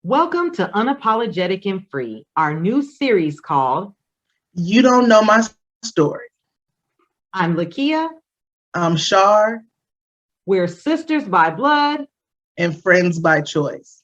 Welcome to Unapologetic and Free, our new series called You Don't Know My Story. I'm Lakia. I'm Shar. We're sisters by blood and friends by choice.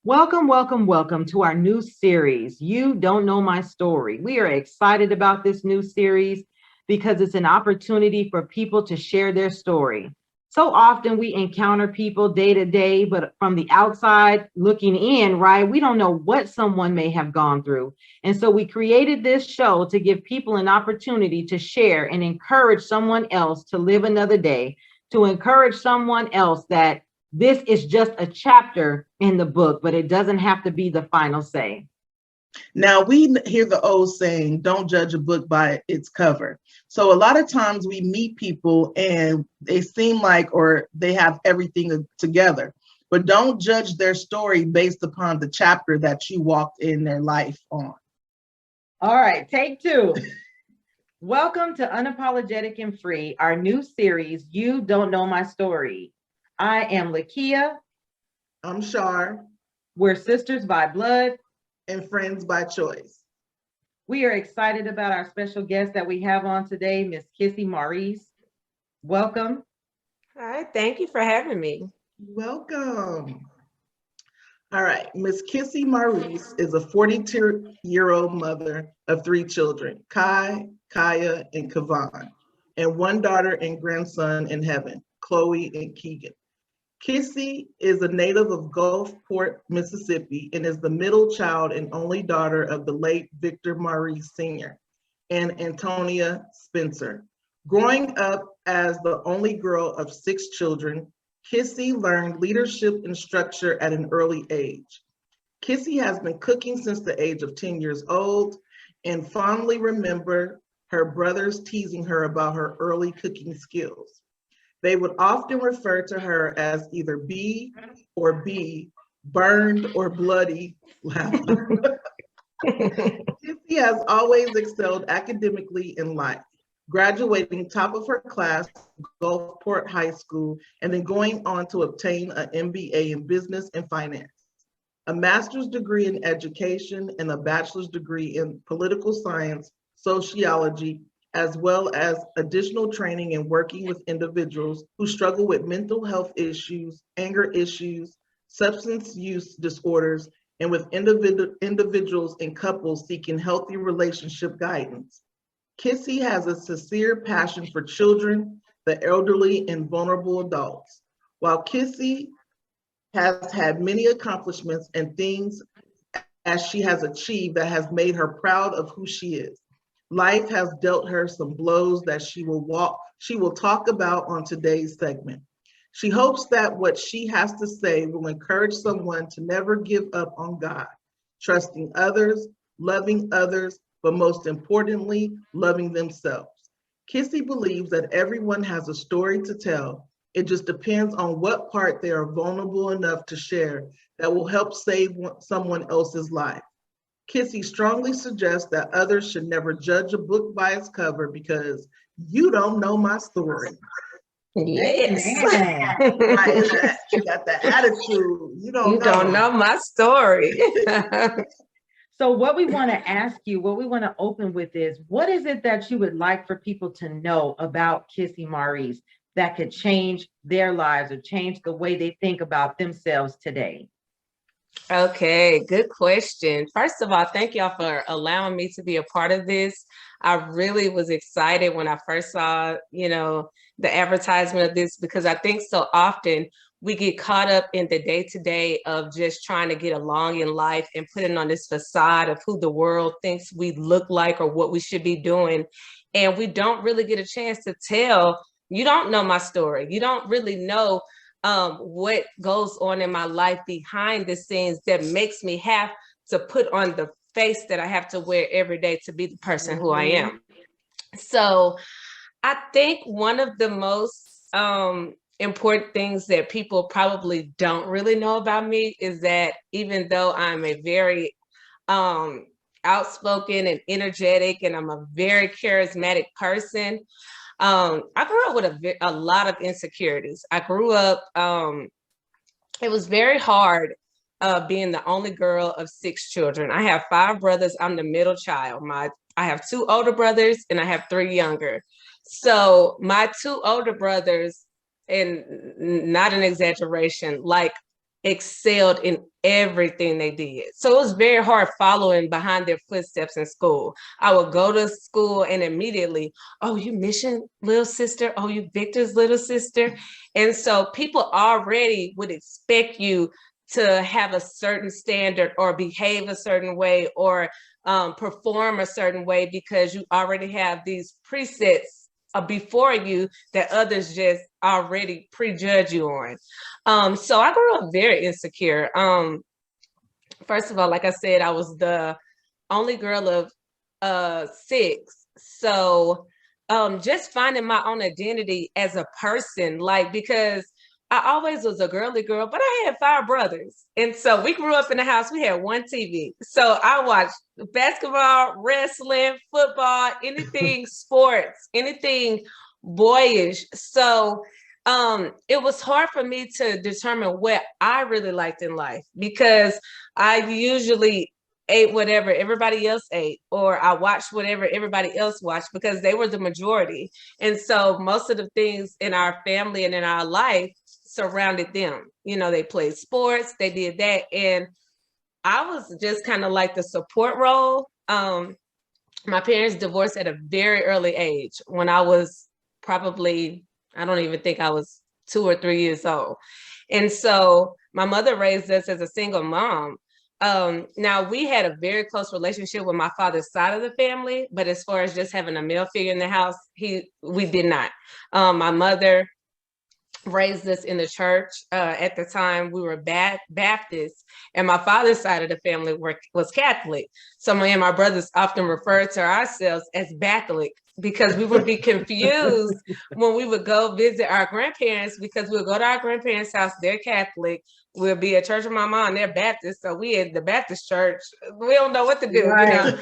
Welcome, welcome, welcome to our new series, You Don't Know My Story. We are excited about this new series because it's an opportunity for people to share their story. So often we encounter people day to day, but from the outside looking in, right, we don't know what someone may have gone through. And so we created this show to give people an opportunity to share and encourage someone else to live another day, to encourage someone else that this is just a chapter in the book, but it doesn't have to be the final say. Now, we hear the old saying, don't judge a book by its cover. So a lot of times we meet people and they seem like, or they have everything together, but don't judge their story based upon the chapter that you walked in their life on. All right, take two. Welcome to Unapologetic and Free, our new series, You Don't Know My Story. I am Lakia. I'm Shar. We're sisters by blood and friends by choice. We are excited about our special guest that we have on today, Miss Kissy Maurice. Welcome. Hi, thank you for having me. Welcome. All right, Miss Kissy Maurice is a 42-year-old mother of 3 children, Kai, Kaya, and Kavan, and 1 daughter and grandson in heaven, Chloe and Keegan. Kissy is a native of Gulfport, Mississippi, and is the middle child and only daughter of the late Victor Maurice Sr. and Antonia Spencer. Growing up as the only girl of 6 children, Kissy learned leadership and structure at an early age. Kissy has been cooking since the age of 10 years old and fondly remember her brothers teasing her about her early cooking skills. They would often refer to her as either B or B, burned or bloody laughter. Kissy has always excelled academically in life, graduating top of her class at Gulfport High School and then going on to obtain an MBA in business and finance, a master's degree in education and a bachelor's degree in political science, sociology, as well as additional training in working with individuals who struggle with mental health issues, anger issues, substance use disorders, and with individuals and couples seeking healthy relationship guidance. Kissy has a sincere passion for children, the elderly, and vulnerable adults. While Kissy has had many accomplishments and things as she has achieved that has made her proud of who she is, life has dealt her some blows that she will talk about on today's segment. She hopes that what she has to say will encourage someone to never give up on God, trusting others, but most importantly, loving themselves. Kissy believes that everyone has a story to tell. It just depends on what part they are vulnerable enough to share that will help save someone else's life. Kissy strongly suggests that others should never judge a book by its cover because you don't know my story. Yes. She got that attitude. You don't know my story. So what we want to ask you, what we want to open with is, what is it that you would like for people to know about Kissy Maurice that could change their lives or change the way they think about themselves today? Okay, good question. First of all, thank y'all for allowing me to be a part of this. I really was excited when I first saw, the advertisement of this, because I think so often we get caught up in the day-to-day of just trying to get along in life and putting on this facade of who the world thinks we look like or what we should be doing. And we don't really get a chance to tell, you don't know my story. You don't really know what goes on in my life behind the scenes that makes me have to put on the face that I have to wear every day to be the person who I am. So I think one of the most important things that people probably don't really know about me is that even though I'm a very outspoken and energetic and I'm a very charismatic person, I grew up with a lot of insecurities. I grew up, it was very hard being the only girl of 6 children. I have 5 brothers. I'm the middle child. I have 2 older brothers and I have 3 younger. So my 2 older brothers, and not an exaggeration, like excelled in everything they did. So it was very hard following behind their footsteps in school. I would go to school and immediately, oh, you Mission little sister, oh, you Victor's little sister. And so people already would expect you to have a certain standard or behave a certain way or perform a certain way because you already have these presets before you that others just already prejudge you on. So I grew up very insecure. First of all, like I said, I was the only girl of 6. So just finding my own identity as a person, like, because I always was a girly girl, but I had 5 brothers. And so we grew up in the house, we had 1 TV. So I watched basketball, wrestling, football, anything sports, anything boyish. So it was hard for me to determine what I really liked in life because I usually ate whatever everybody else ate, or I watched whatever everybody else watched because they were the majority. And so most of the things in our family and in our life surrounded them. You know, they played sports, they did that. And I was just kind of like the support role. My parents divorced at a very early age when I was probably, I don't even think I was 2 or 3 years old. And so my mother raised us as a single mom. Now we had a very close relationship with my father's side of the family, but as far as just having a male figure in the house, we did not. My mother raised us in the church. At the time, we were Baptist, and my father's side of the family was Catholic. So me and my brothers often referred to ourselves as Catholic because we would be confused when we would go visit our grandparents because we would go to our grandparents' house, they're Catholic. We'll be at church with my mom, they're Baptist. So we at the Baptist church, we don't know what to do, Right. you know?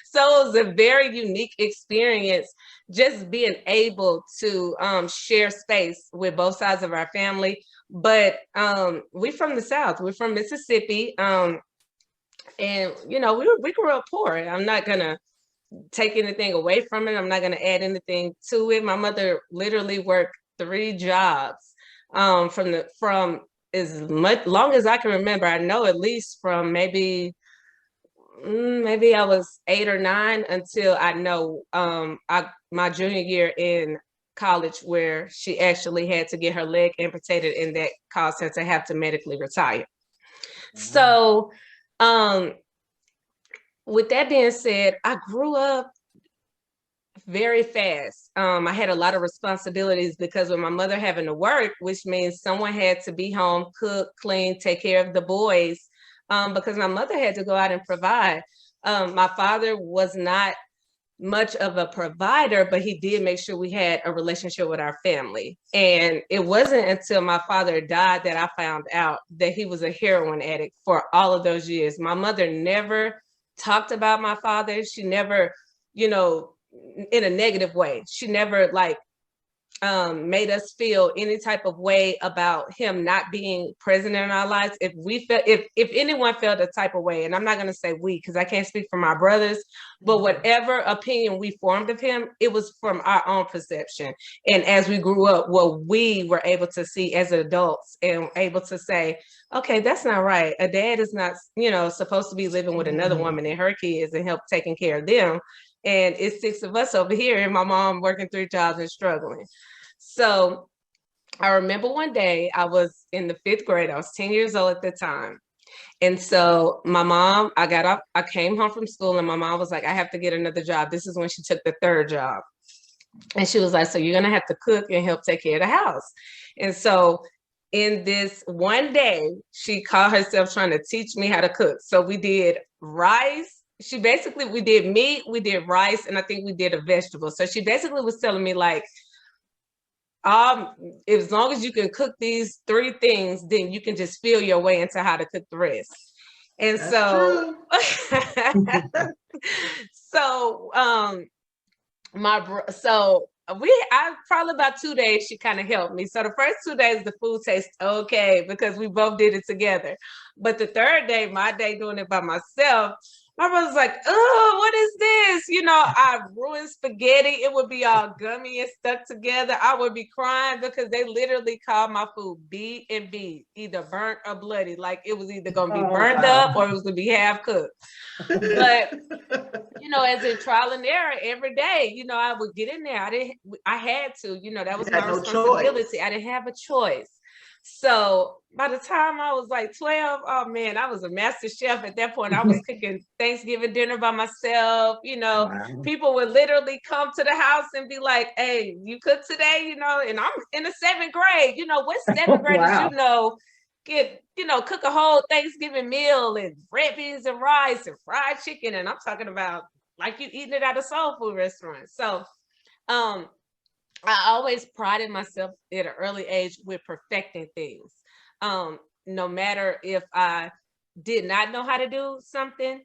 So it was a very unique experience just being able to share space with both sides of our family. But we from the South, we're from Mississippi. And you know, we grew up poor. I'm not gonna take anything away from it. I'm not gonna add anything to it. My mother literally worked 3 jobs from as much long as I can remember. I know at least from maybe I was 8 or 9 until I know my junior year in college, where she actually had to get her leg amputated, and that caused her to have to medically retire. So with that being said, I grew up very fast. I had a lot of responsibilities because with my mother having to work, which means someone had to be home, cook, clean, take care of the boys, because my mother had to go out and provide. My father was not much of a provider, but he did make sure we had a relationship with our family. And it wasn't until my father died that I found out that he was a heroin addict for all of those years. My mother never talked about my father. She never, you know, in a negative way. She never like made us feel any type of way about him not being present in our lives. If we felt, if anyone felt a type of way, and I'm not going to say we, because I can't speak for my brothers, but whatever opinion we formed of him, it was from our own perception. And as we grew up, what we were able to see as adults and able to say, okay, that's not right. A dad is not, you know, supposed to be living with another woman and her kids and help taking care of them. And it's 6 of us over here and my mom working 3 jobs and struggling. So I remember one day I was in the 5th grade. I was 10 years old at the time. And so my mom, I came home from school and my mom was like, I have to get another job. This is when she took the 3rd job. And she was like, so you're going to have to cook and help take care of the house. And so in this one day, she called herself trying to teach me how to cook. So we did rice. We did meat, we did rice, and I think we did a vegetable. So she basically was telling me like, as long as you can cook these 3 things, then you can just feel your way into how to cook the rest. And That's so, so I probably about 2 days she kind of helped me. So the first 2 days the food tastes okay because we both did it together. But the third day, my day doing it by myself, my brother's like, oh, what is this? You know, I ruined spaghetti. It would be all gummy and stuck together. I would be crying because they literally called my food B and B, either burnt or bloody. Like it was either going to be burned up or it was going to be half cooked. But you know, as in trial and error every day, you know, I would get in there. I had to, you know, that was my responsibility. I didn't have a choice. So by the time I was like 12, oh man, I was a master chef at that point. I was cooking Thanksgiving dinner by myself. You know, people would literally come to the house and be like, hey, you cook today? You know, and I'm in the 7th grade. You know, what 7th graders, you know, cook a whole Thanksgiving meal and red beans and rice and fried chicken. And I'm talking about like you eating it at a soul food restaurant. So I always prided myself at an early age with perfecting things. No matter if I did not know how to do something,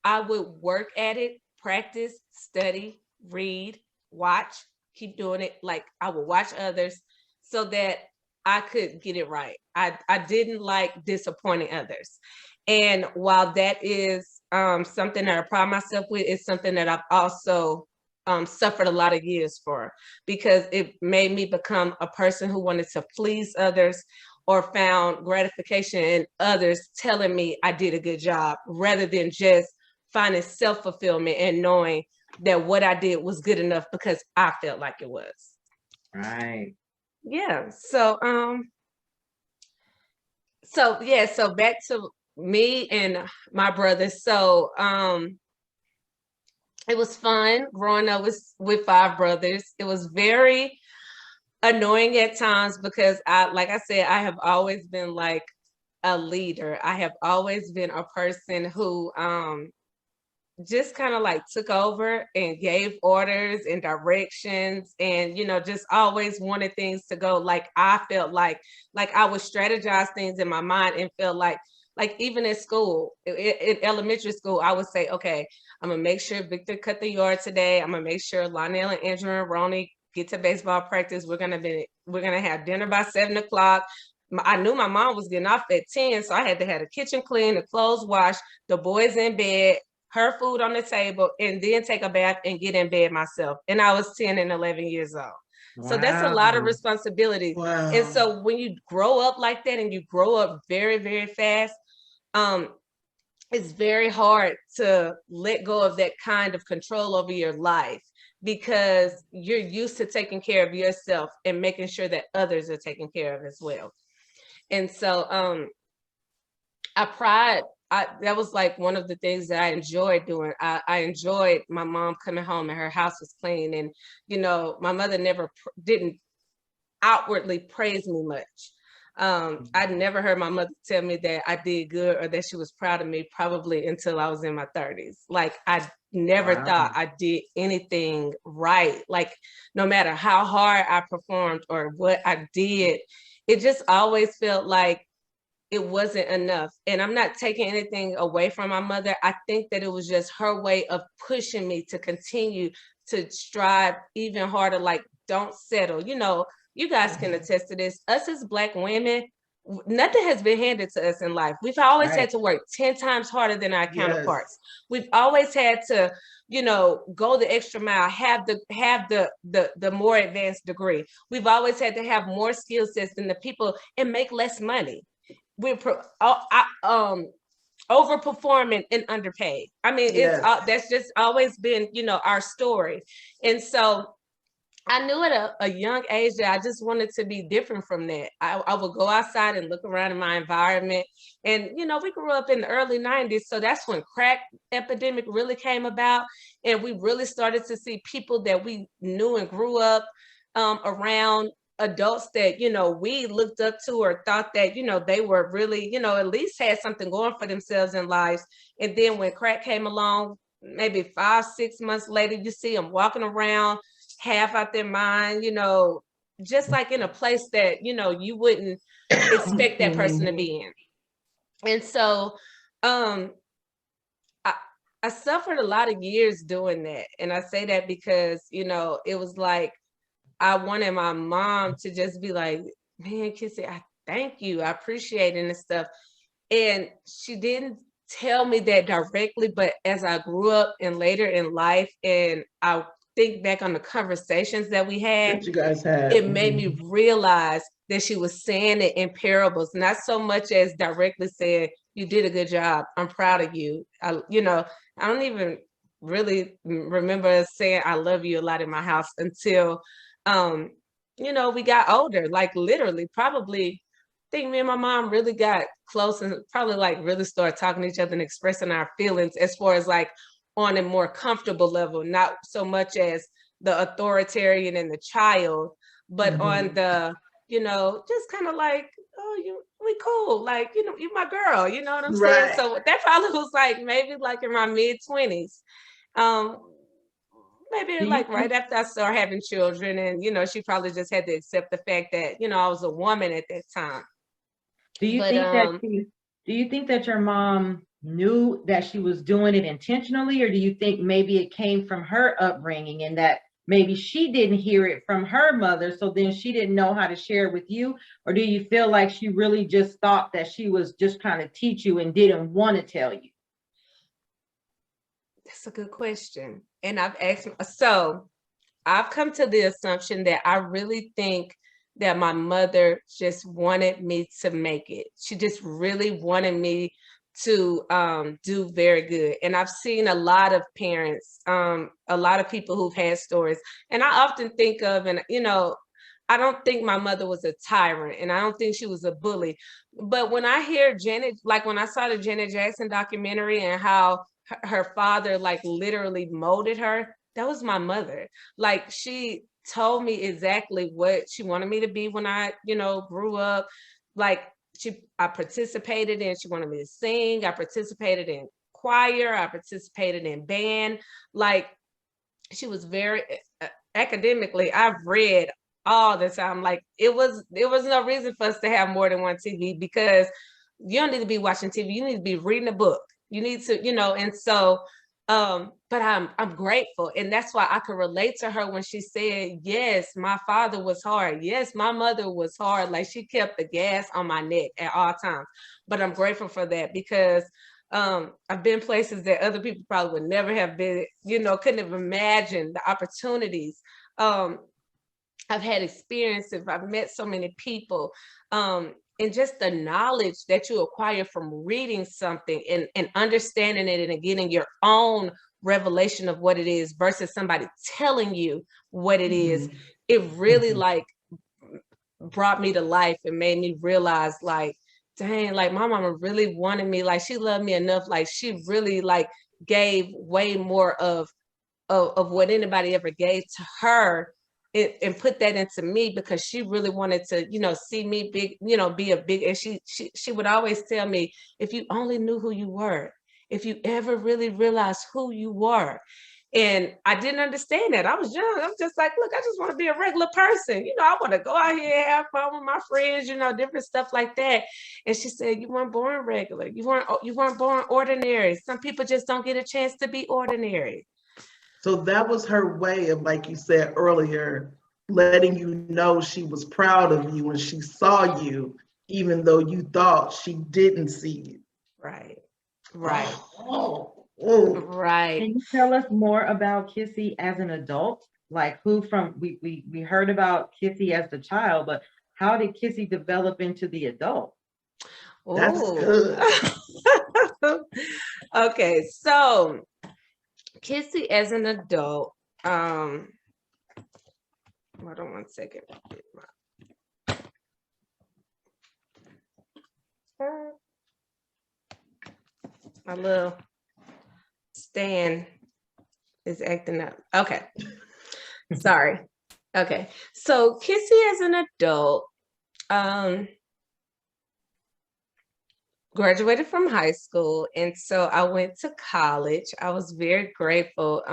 I would work at it, practice, study, read, watch, keep doing it. Like I would watch others so that I could get it right. I didn't like disappointing others. And while that is something that I pride myself with, it's something that I've also suffered a lot of years for, because it made me become a person who wanted to please others or found gratification in others telling me I did a good job, rather than just finding self-fulfillment and knowing that what I did was good enough because I felt like it was. Right. Yeah. So back to me and my brother. So it was fun growing up with 5 brothers. It was very annoying at times because like I said, I have always been like a leader. I have always been a person who just kind of like took over and gave orders and directions, and you know, just always wanted things to go like I felt like I would strategize things in my mind and feel like even at school, in elementary school, I would say, okay, I'm gonna make sure Victor cut the yard today. I'm gonna make sure Lionel and Andrew and Ronnie get to baseball practice. We're gonna have dinner by 7 o'clock. I knew my mom was getting off at 10, so I had to have the kitchen clean, the clothes washed, the boys in bed, her food on the table, and then take a bath and get in bed myself. And I was 10 and 11 years old. Wow. So that's a lot of responsibility. Wow. And so when you grow up like that and you grow up very, very fast, it's very hard to let go of that kind of control over your life, because you're used to taking care of yourself and making sure that others are taken care of as well. And so that was like one of the things that I enjoyed doing. I enjoyed my mom coming home and her house was clean. And, you know, my mother didn't outwardly praise me much. I never heard my mother tell me that I did good or that she was proud of me, probably until I was in my 30s. Like I never thought I did anything right. Like no matter how hard I performed or what I did, it just always felt like it wasn't enough. And I'm not taking anything away from my mother. I think that it was just her way of pushing me to continue to strive even harder. Like, don't settle. You know, you guys can attest to this. Us as Black women, nothing has been handed to us in life. We've always had to work 10 times harder than our counterparts. We've always had to, you know, go the extra mile, have the more advanced degree. We've always had to have more skill sets than the people and make less money. We're overperforming and underpaid. I mean, that's just always been, you know, our story. And so I knew at a young age that I just wanted to be different from that. I would go outside and look around in my environment. And, you know, we grew up in the early 90s. So that's when crack epidemic really came about. And we really started to see people that we knew and grew up around, adults that, you know, we looked up to or thought that, you know, they were really, you know, at least had something going for themselves in life. And then when crack came along, maybe 5-6 months later, you see them walking around half out their mind, you know, just like in a place that, you know, you wouldn't expect that person to be in. And so I suffered a lot of years doing that. And I say that because, you know, it was like I wanted my mom to just be like, man, Kissy, I thank you. I appreciate it and stuff. And she didn't tell me that directly, but as I grew up and later in life, and I think back on the conversations that we had, That you guys had. it made me realize that she was saying it in parables, not so much as directly saying, you did a good job. I'm proud of you. I don't even really remember saying I love you a lot in my house until, we got older, like literally probably I think me and my mom really got close and probably like really started talking to each other and expressing our feelings as far as like on a more comfortable level, not so much as the authoritarian and the child, but on the, just kind of like, oh, we cool. Like, you my girl, you know what I'm saying? So that probably was like, maybe like in my mid-20s. Maybe like right after I started having children and, she probably just had to accept the fact that, I was a woman at that time. Do you think that your mom knew that she was doing it intentionally, or do you think maybe it came from her upbringing and that maybe she didn't hear it from her mother, so then she didn't know how to share it with you? Or do you feel like she really just thought that she was just trying to teach you and didn't want to tell you? That's a good question. And I've come to the assumption that I really think that my mother just wanted me to make it. She just really wanted me to do very good. And I've seen a lot of parents, a lot of people who've had stories. And I often think of, and I don't think my mother was a tyrant and I don't think she was a bully. But when I hear Janet, like when I saw the Janet Jackson documentary and how her father like literally molded her, that was my mother. Like she told me exactly what she wanted me to be when I, grew up. Like I participated in, she wanted me to sing. I participated in choir. I participated in band. Like she was very academically, I've read all the time. Like there was no reason for us to have more than one TV because you don't need to be watching TV. You need to be reading a book. You need to, and so but I'm grateful. And that's why I could relate to her when she said, yes, my father was hard. Yes, my mother was hard. Like she kept the gas on my neck at all times. But I'm grateful for that because I've been places that other people probably would never have been, couldn't have imagined the opportunities. I've had experiences. I've met so many people. And just the knowledge that you acquire from reading something and understanding it and getting your own revelation of what it is versus somebody telling you what it is, it really like brought me to life and made me realize like, dang, like my mama really wanted me, like she loved me enough, like she really like gave way more of what anybody ever gave to her. And put that into me because she really wanted to, see me big, be a big, and she would always tell me, if you only knew who you were, if you ever really realized who you were. And I didn't understand that. I was young. I'm just like, look, I just want to be a regular person. I want to go out here and have fun with my friends, different stuff like that. And she said, you weren't born regular. You weren't born ordinary. Some people just don't get a chance to be ordinary. So that was her way of, like you said earlier, letting you know she was proud of you when she saw you, even though you thought she didn't see you. Right. Right. Can you tell us more about Kissy as an adult? Like we heard about Kissy as the child, but how did Kissy develop into the adult? That's good. Okay, so Kissy as an adult, hold on one second. My little stand is acting up. Okay, sorry. Okay, so Kissy as an adult, graduated from high school, and so I went to college. I was very grateful.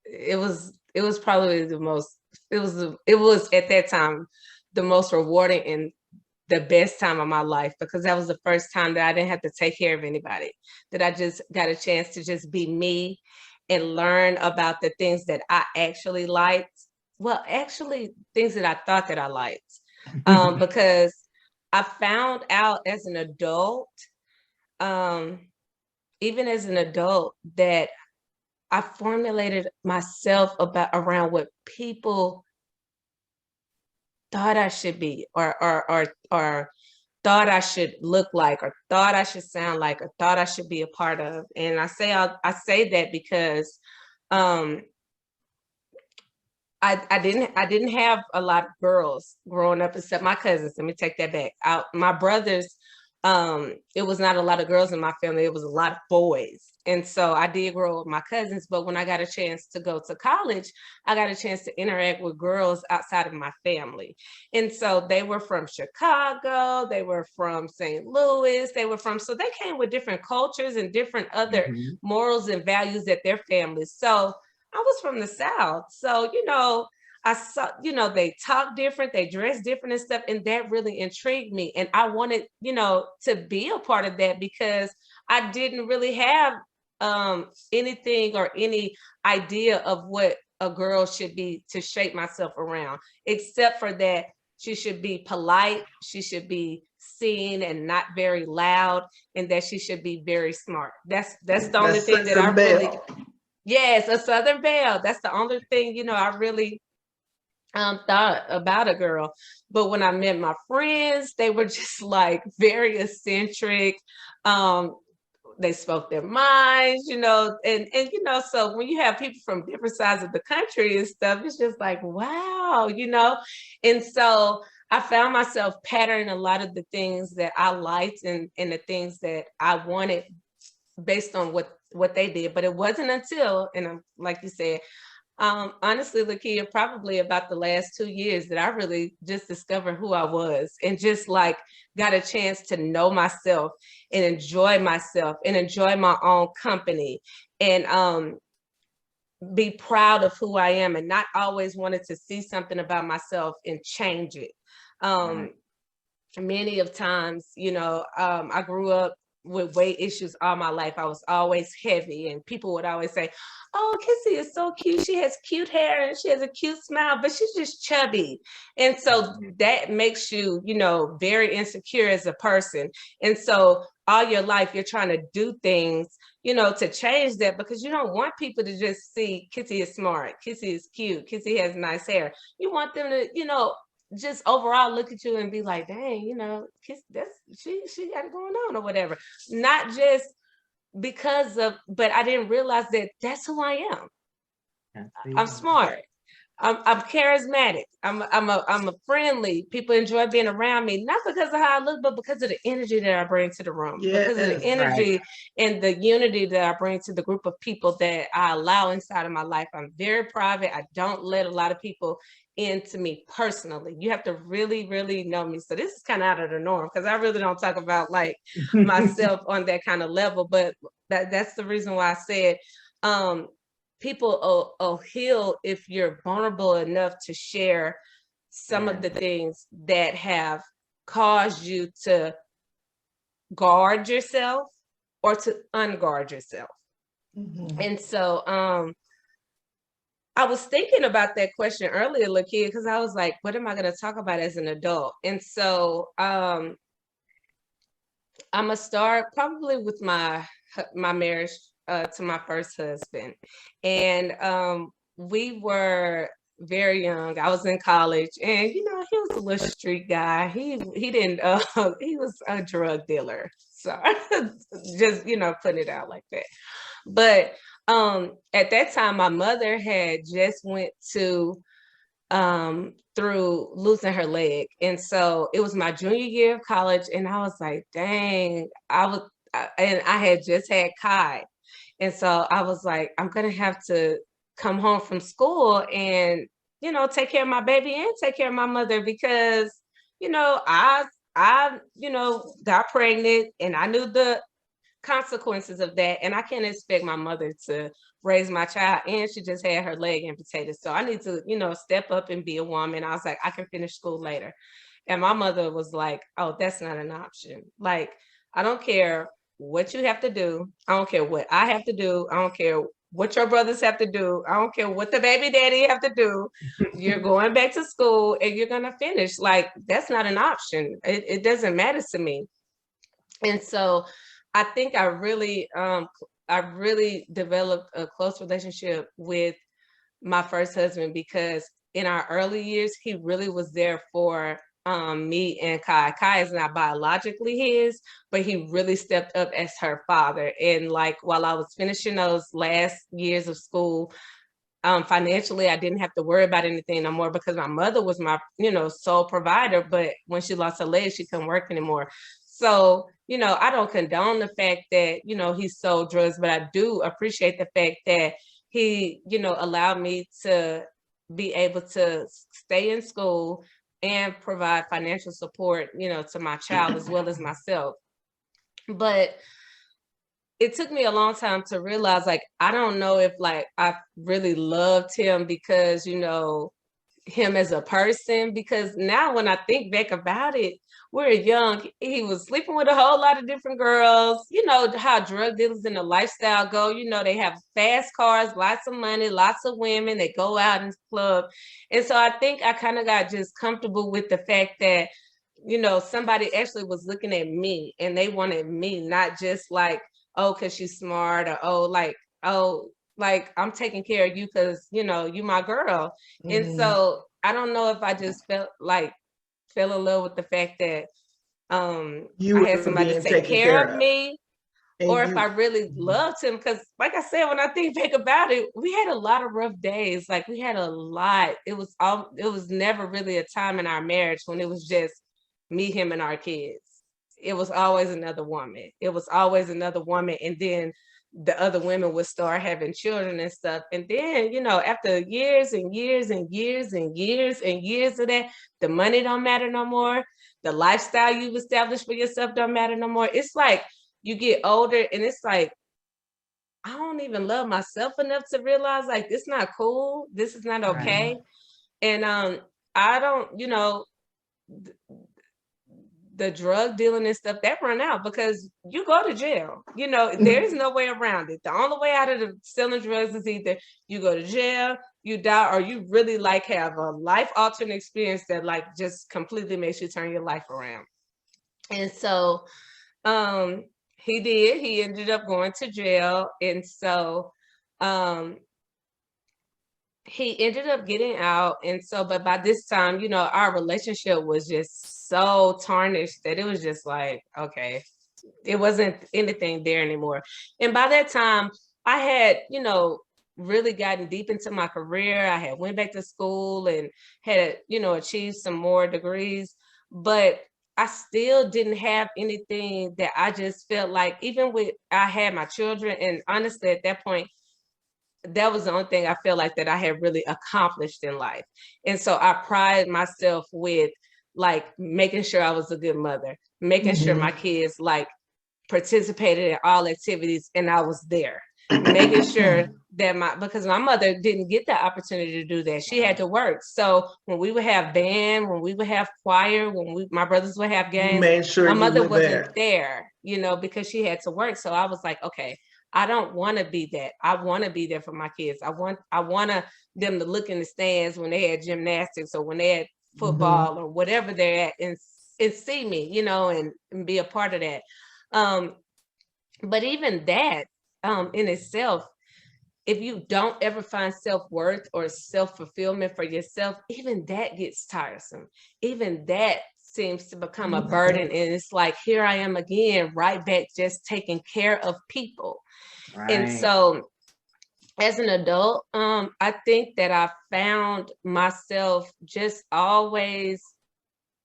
It was probably it was at that time the most rewarding and the best time of my life because that was the first time that I didn't have to take care of anybody, that I just got a chance to just be me and learn about the things that I actually liked, well, actually things that I thought that I liked, because I found out as an adult, even as an adult, that I formulated myself around what people thought I should be, or thought I should look like, or thought I should sound like, or thought I should be a part of. And I say that because I didn't have a lot of girls growing up except my cousins. Let me take that back. My brothers, it was not a lot of girls in my family. It was a lot of boys. And so I did grow up with my cousins, but when I got a chance to go to college, I got a chance to interact with girls outside of my family. And so they were from Chicago, they were from St. Louis, so they came with different cultures and different other morals and values at their families. So I was from the South. So, I saw, they talk different, they dress different and stuff. And that really intrigued me. And I wanted, to be a part of that because I didn't really have anything or any idea of what a girl should be to shape myself around, except for that she should be polite, she should be seen and not very loud, and that she should be very smart. That's the only thing that I really... Yes, a Southern belle. That's the only thing, I really thought about a girl. But when I met my friends, they were just like very eccentric. They spoke their minds, and so when you have people from different sides of the country and stuff, it's just like, wow, And so I found myself patterning a lot of the things that I liked and the things that I wanted based on what they did. But it wasn't until, and like you said, honestly, Lakia, probably about the last 2 years that I really just discovered who I was and just like got a chance to know myself and enjoy myself and enjoy my own company and be proud of who I am and not always wanted to see something about and change it. Many of times, I grew up with weight issues all my life. I was always heavy, and people would always say, "Oh, Kissy is so cute. She has cute hair and she has a cute smile, but she's just chubby." And so that makes you, very insecure as a person. And so all your life you're trying to do things, to change that, because you don't want people to just see Kissy is smart, Kissy is cute, Kissy has nice hair. You want them to, just overall look at you and be like, dang, she got it going on or whatever. Not just because of, but I didn't realize that that's who I am. I'm smart. I'm charismatic. I'm a friendly. People enjoy being around me, not because of how I look, but because of the energy that I bring to the room. Because of the energy and the unity that I bring to the group of people that I allow inside of my life. I'm very private. I don't let a lot of people into me personally. You have to really, really know me. So this is kind of out of the norm because I really don't talk about like myself on that kind of level. But that's the reason why I said people will heal if you're vulnerable enough to share some of the things that have caused you to guard yourself or to unguard yourself. And so I was thinking about that question earlier, Lakia, because I was like, what am I going to talk about as an adult? And so I'm going to start probably with my marriage to my first husband. And we were very young. I was in college, and he was a little street guy. He didn't he was a drug dealer. So just putting it out like that. But at that time, my mother had just went through losing her leg. And so it was my junior year of college, and I was like, dang, and I had just had Kai. And so I was like, I'm going to have to come home from school and, take care of my baby and take care of my mother because, I got pregnant and I knew the consequences of that. And I can't expect my mother to raise my child, and she just had her leg amputated. So I need to, step up and be a woman. I was like, I can finish school later. And my mother was like, oh, that's not an option. Like, I don't care what you have to do. I don't care what I have to do. I don't care what your brothers have to do. I don't care what the baby daddy have to do. You're going back to school and you're going to finish. Like, that's not an option. It doesn't matter to me. And so I think I really developed a close relationship with my first husband, because in our early years, he really was there for me and Kai. Kai is not biologically his, but he really stepped up as her father. And like, while I was finishing those last years of school, financially, I didn't have to worry about anything no more, because my mother was my, sole provider. But when she lost her leg, she couldn't work anymore. So, I don't condone the fact that, he sold drugs, but I do appreciate the fact that he, allowed me to be able to stay in school and provide financial support, to my child as well as myself. But it took me a long time to realize, like, I don't know if like I really loved him because, him as a person, because now when I think back about it, we're young, he was sleeping with a whole lot of different girls. You know how drug dealers in the lifestyle go, they have fast cars, lots of money, lots of women, they go out in the club. And so I think I kind of got just comfortable with the fact that, somebody actually was looking at me and they wanted me, not just like, oh, because she's smart, or oh, like I'm taking care of you because, you my girl. Mm-hmm. And so I don't know if I just fell in love with the fact that I had somebody to take care of me, or if I really loved him. Because like I said, when I think back about it, we had a lot of rough days. Like, we had a lot. It was never really a time in our marriage when it was just me, him, and our kids. It was always another woman. And then the other women would start having children and stuff. And then, after years and years and years and years and years of that, the money don't matter no more. The lifestyle you've established for yourself don't matter no more. It's like you get older and it's like, I don't even love myself enough to realize, like, this is not cool. This is not okay. Right. And I don't, the drug dealing and stuff, that run out because you go to jail. There's no way around it. The only way out of the selling drugs is either you go to jail, you die, or you really like have a life altering experience that like just completely makes you turn your life around. And so he ended up going to jail. And so he ended up getting out. And so, but by this time, our relationship was just so tarnished that it was just like, okay, it wasn't anything there anymore. And by that time, I had, really gotten deep into my career. I had went back to school and had, achieved some more degrees, but I still didn't have anything that I just felt like, even with, I had my children, and honestly, at that point, that was the only thing I feel like that I had really accomplished in life. And so I pride myself with like making sure I was a good mother, making sure my kids like participated in all activities and I was there, making sure that because my mother didn't get the opportunity to do that. She had to work. So when we would have band, when we would have choir, when my brothers would have games, my mother wasn't there, because she had to work. So I was like, okay, I don't want to be that. I want to be there for my kids. I want them to look in the stands when they had gymnastics or when they had football or whatever they're at and see me, and be a part of that. But even that in itself, if you don't ever find self-worth or self-fulfillment for yourself, even that gets tiresome. Even that seems to become a burden. And it's like, here I am again, right back, just taking care of people. Right. And so as an adult, I think that I found myself just always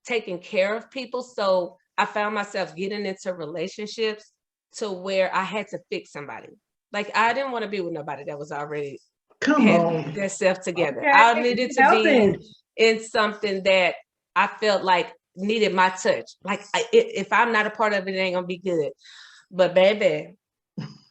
taking care of people. So I found myself getting into relationships to where I had to fix somebody. Like, I didn't want to be with nobody that was already had their self together. Okay. I needed to be in something that I felt like needed my touch. Like, if I'm not a part of it, it ain't gonna be good. But baby,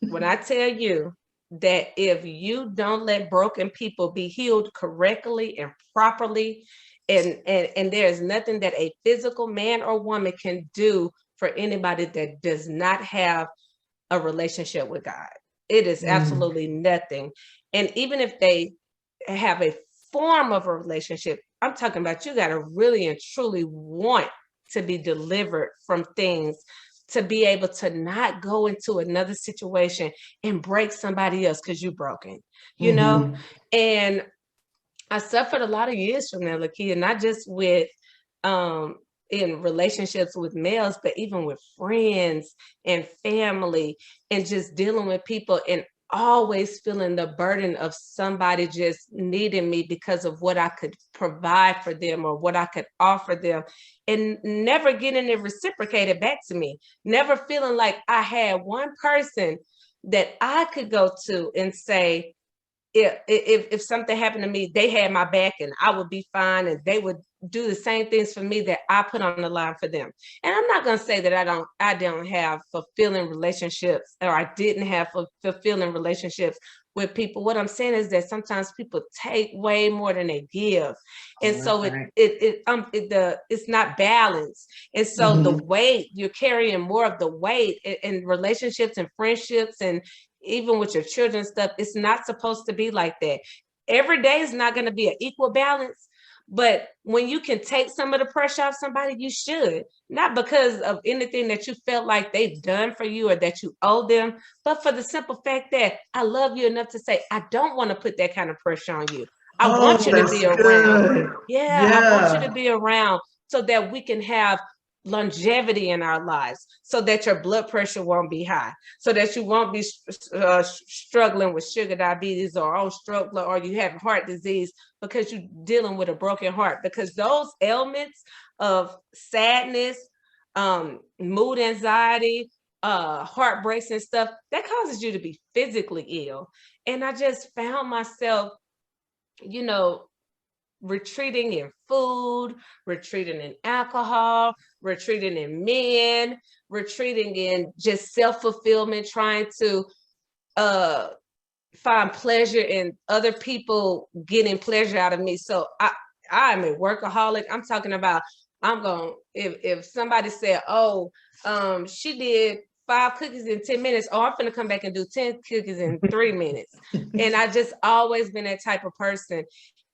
when I tell you that if you don't let broken people be healed correctly and properly, and there's nothing that a physical man or woman can do for anybody that does not have a relationship with God. It is absolutely nothing. And even if they have a form of a relationship, I'm talking about you got to really and truly want to be delivered from things, to be able to not go into another situation and break somebody else because you're broken, you know? And I suffered a lot of years from that, Lakia, not just with in relationships with males, but even with friends and family, and just dealing with people and always feeling the burden of somebody just needing me because of what I could provide for them or what I could offer them, and never getting it reciprocated back to me, never feeling like I had one person that I could go to and say, if something happened to me, they had my back and I would be fine, and they would do the same things for me that I put on the line for them. And I'm not going to say that I don't have fulfilling relationships, or I didn't have fulfilling relationships with people. What I'm saying is that sometimes people take way more than they give. And so it's not balanced. And so the weight, you're carrying more of the weight in relationships and friendships, and even with your children stuff. It's not supposed to be like that. Every day is not going to be an equal balance. But when you can take some of the pressure off somebody, you should. Not because of anything that you felt like they've done for you or that you owe them, but for the simple fact that I love you enough to say, I don't want to put that kind of pressure on you. I want you to be around. Yeah, I want you to be around so that we can have longevity in our lives, so that your blood pressure won't be high, so that you won't be struggling with sugar diabetes or stroke, or you have heart disease because you're dealing with a broken heart. Because those ailments of sadness, mood anxiety, heartbreaks and stuff, that causes you to be physically ill. And I just found myself, retreating in food, retreating in alcohol, retreating in men, retreating in just self-fulfillment, trying to find pleasure in other people getting pleasure out of me. So I'm a workaholic. I'm talking about, if somebody said, she did 5 cookies in 10 minutes. I'm going to come back and do 10 cookies in 3 minutes. And I just always been that type of person.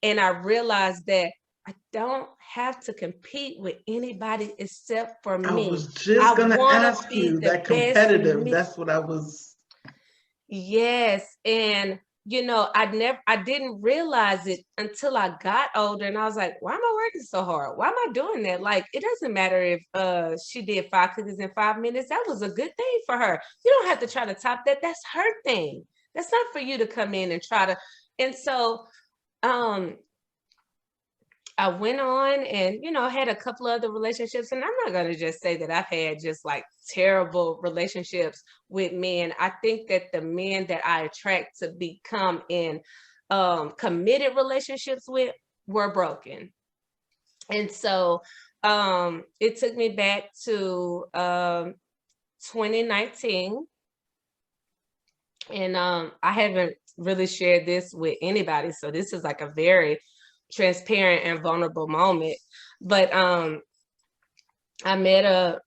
And I realized that I don't have to compete with anybody except for me. I was just going to ask you that competitive. That's what I was. Yes. And, I didn't realize it until I got older, and I was like, why am I working so hard? Why am I doing that? Like, it doesn't matter if she did 5 cookies in 5 minutes. That was a good thing for her. You don't have to try to top that. That's her thing. That's not for you to come in and try to. And so, I went on and, had a couple of other relationships, and I'm not going to just say that I've had just like terrible relationships with men. I think that the men that I attract to become in committed relationships with were broken. And so it took me back to 2019. And I haven't really shared this with anybody. So this is like a very transparent and vulnerable moment. But I met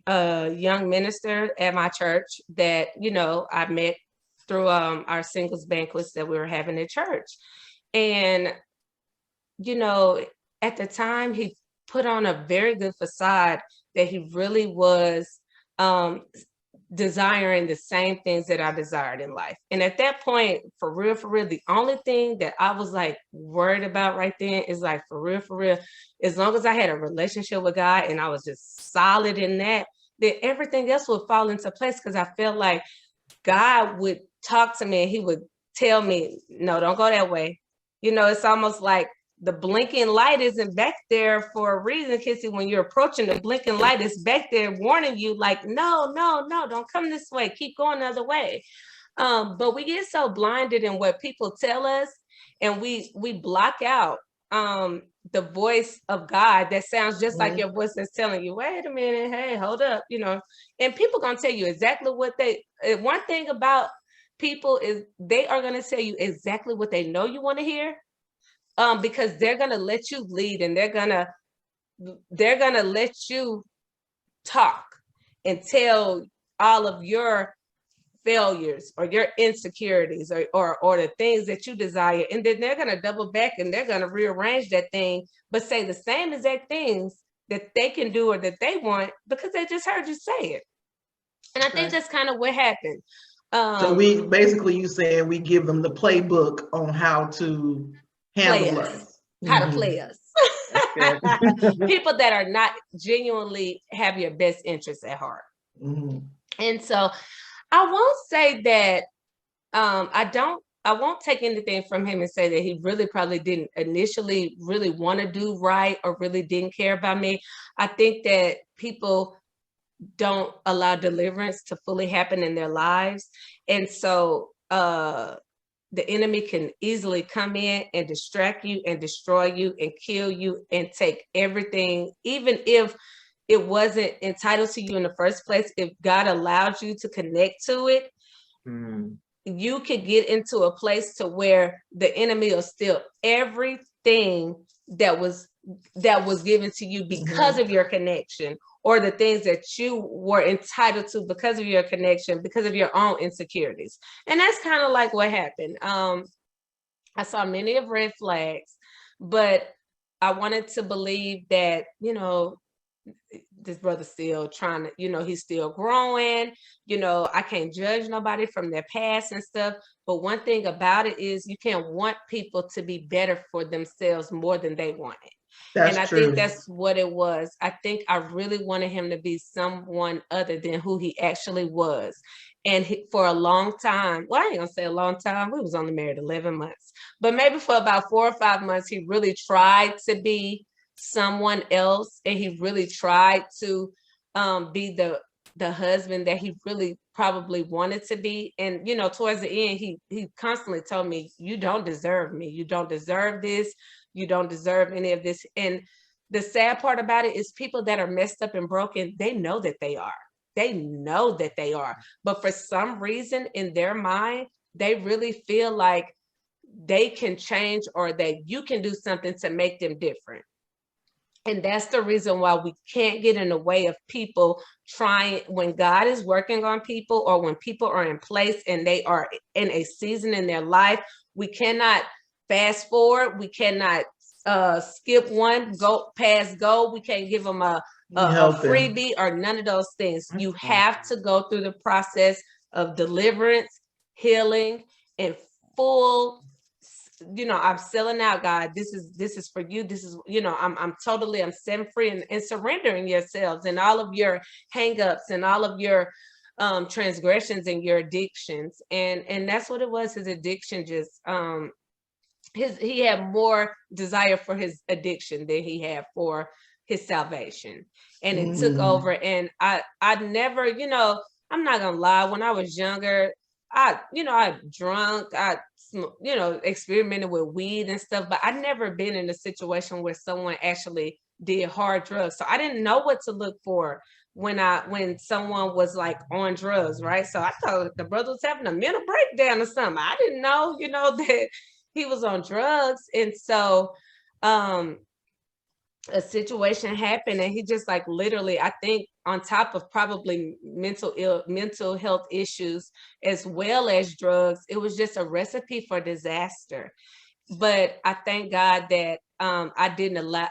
a young minister at my church that, I met through our singles banquets that we were having at church. And, at the time, he put on a very good facade that he really was desiring the same things that I desired in life. And at that point, for real, the only thing that I was like worried about right then is like, for real, as long as I had a relationship with God and I was just solid in that, then everything else would fall into place, because I felt like God would talk to me and he would tell me, no, don't go that way. It's almost like the blinking light isn't back there for a reason, Kissy. When you're approaching the blinking light, it's back there warning you like, no, don't come this way. Keep going the other way. But we get so blinded in what people tell us, and we block out the voice of God that sounds just like your voice that's telling you, wait a minute, hey, hold up, and people gonna tell you exactly what one thing about people is they are gonna tell you exactly what they know you want to hear. Because they're gonna let you lead, and they're gonna let you talk and tell all of your failures or your insecurities or the things that you desire. And then they're going to double back and they're going to rearrange that thing, but say the same exact things that they can do or that they want because they just heard you say it. And I think that's kind of what happened. So we basically, you saying we give them the playbook on how to handle us. How to play us. People that are not genuinely have your best interests at heart. And so I won't say that I won't take anything from him and say that he really probably didn't initially really want to do right or really didn't care about me. I think that people don't allow deliverance to fully happen in their lives. And so the enemy can easily come in and distract you and destroy you and kill you and take everything, even if it wasn't entitled to you in the first place. If God allowed you to connect to it, you could get into a place to where the enemy will steal everything that was given to you because of your connection, or the things that you were entitled to because of your connection, because of your own insecurities. And that's kind of like what happened. I saw many of red flags, but I wanted to believe that, you know, this brother's still trying to, you know, he's still growing. You know, I can't judge nobody from their past and stuff. But one thing about it is you can't want people to be better for themselves more than they want it. And I think that's what it was. I think I really wanted him to be someone other than who he actually was. And for a long time, well, I ain't gonna say a long time, we was only married 11 months, but maybe for about 4 or 5 months, he really tried to be someone else. And he really tried to be the husband that he really probably wanted to be. And, you know, towards the end, he constantly told me, you don't deserve me. You don't deserve this. You don't deserve any of this. And the sad part about it is people that are messed up and broken, they know that they are. They know that they are. But for some reason in their mind, they really feel like they can change or that you can do something to make them different. And that's the reason why we can't get in the way of people trying, when God is working on people or when people are in place and they are in a season in their life. We cannot fast forward. We cannot skip one, go past go. We can't give them a freebie or none of those things. You have to go through the process of deliverance, healing, and full, you know, I'm selling out, God. This is for you. This is, you know, I'm setting free and surrendering yourselves and all of your hangups and all of your transgressions and your addictions. And that's what it was. His addiction just he had more desire for his addiction than he had for his salvation. And it took over. And I never, you know, I'm not gonna lie, when I was younger, I drunk, experimented with weed and stuff, but I'd never been in a situation where someone actually did hard drugs. So I didn't know what to look for when someone was like on drugs, right? So I thought the brother was having a mental breakdown or something. I didn't know, you know, that he was on drugs. And so a situation happened and he just like literally, I think on top of probably mental health issues as well as drugs, it was just a recipe for disaster. But I thank God that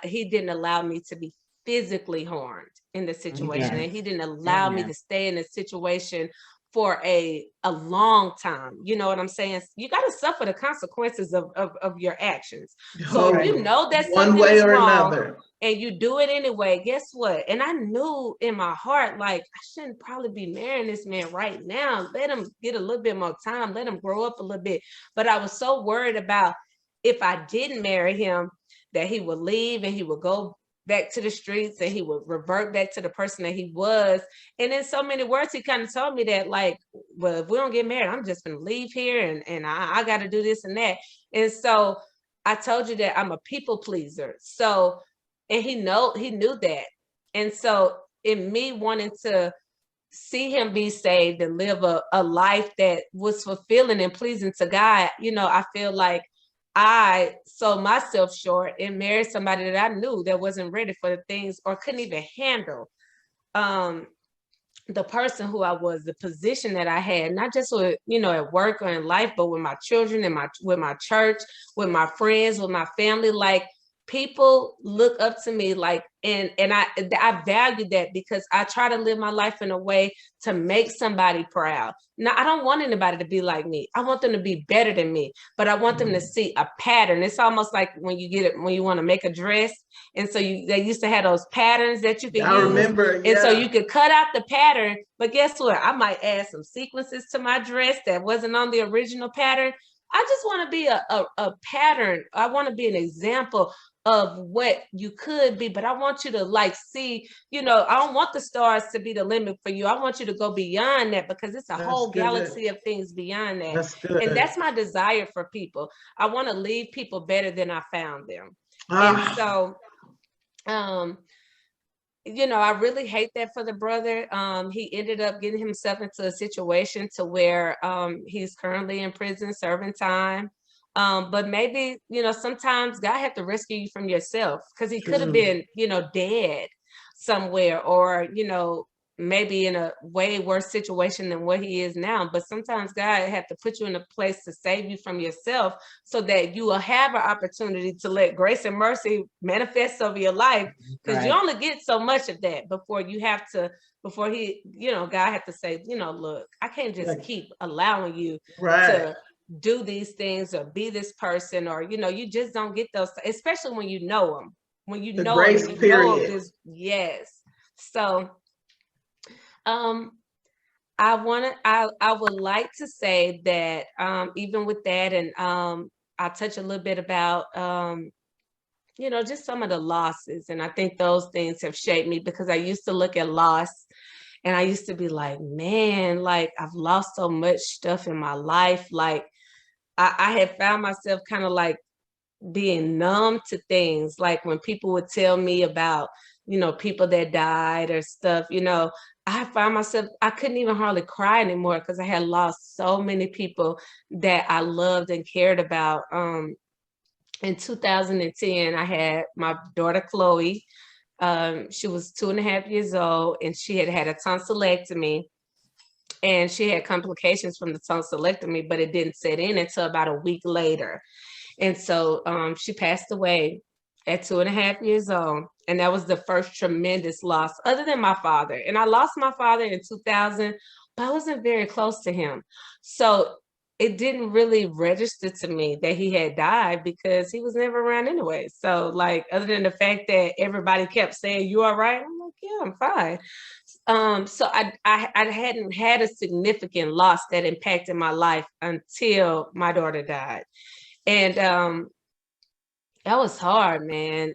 he didn't allow me to be physically harmed in the situation. And he didn't allow me to stay in a situation for a long time. You know what I'm saying? You got to suffer the consequences of your actions. So if you know that something is wrong and you do it anyway, guess what? And I knew in my heart, like, I shouldn't probably be marrying this man right now. Let him get a little bit more time. Let him grow up a little bit. But I was so worried about if I didn't marry him, that he would leave and he would go back to the streets and he would revert back to the person that he was. And in so many words, he kind of told me that, like, well, if we don't get married, I'm just going to leave here and I got to do this and that. And so I told you that I'm a people pleaser. So, and he knew that. And so in me wanting to see him be saved and live a life that was fulfilling and pleasing to God, you know, I feel like I sold myself short and married somebody that I knew that wasn't ready for the things or couldn't even handle the person who I was, the position that I had, not just with, at work or in life, but with my children and with my church, with my friends, with my family. Like, people look up to me, like, and I value that, because I try to live my life in a way to make somebody proud. Now, I don't want anybody to be like me. I want them to be better than me, but I want them to see a pattern. It's almost like when you want to make a dress. And so they used to have those patterns that you could use. I remember, yeah. And so you could cut out the pattern, but guess what? I might add some sequences to my dress that wasn't on the original pattern. I just want to be a pattern. I want to be an example of what you could be, but I want you to see, I don't want the stars to be the limit for you. I want you to go beyond that, because it's a whole galaxy of things beyond that. That's good. And that's my desire for people. I want to leave people better than I found them. And so, I really hate that for the brother. He ended up getting himself into a situation to where he's currently in prison serving time. But maybe, sometimes God had to rescue you from yourself, because he could have been, dead somewhere, or, maybe in a way worse situation than what he is now. But sometimes God had to put you in a place to save you from yourself, so that you will have an opportunity to let grace and mercy manifest over your life, because you only get so much of that before he, God had to say, look, I can't just keep allowing you to do these things or be this person, or, you just don't get those, especially when you know them, when you know grace them, period. Yes. So, I would like to say that, even with that, and I'll touch a little bit about, just some of the losses. And I think those things have shaped me, because I used to look at loss and I used to be like, man, like, I've lost so much stuff in my life. Like, I had found myself kind of like being numb to things. Like, when people would tell me about, people that died or stuff, I found myself, I couldn't even hardly cry anymore, because I had lost so many people that I loved and cared about. In 2010, I had my daughter, Chloe. She was 2.5 years old, and she had had a tonsillectomy. And she had complications from the tonsillectomy, but it didn't set in until about a week later. And so she passed away at 2.5 years old. And that was the first tremendous loss, other than my father. And I lost my father in 2000, but I wasn't very close to him. So it didn't really register to me that he had died, because he was never around anyway. So, like, other than the fact that everybody kept saying, "You all right?" I'm like, "Yeah, I'm fine." So I hadn't had a significant loss that impacted my life until my daughter died. And that was hard, man.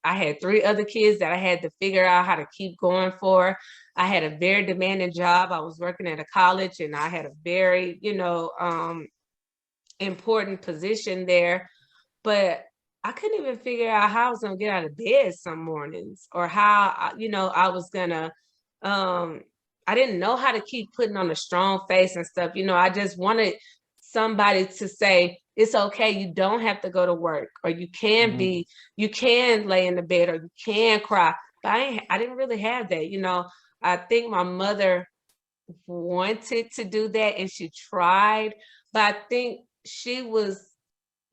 I had 3 other kids that I had to figure out how to keep going for. I had a very demanding job. I was working at a college, and I had a very, important position there. But I couldn't even figure out how I was going to get out of bed some mornings, or how, I was going to, I didn't know how to keep putting on a strong face and stuff. I just wanted somebody to say, it's okay, you don't have to go to work, or you can you can lay in the bed, or you can cry. But I didn't really have that. I think my mother wanted to do that, and she tried, but I think she was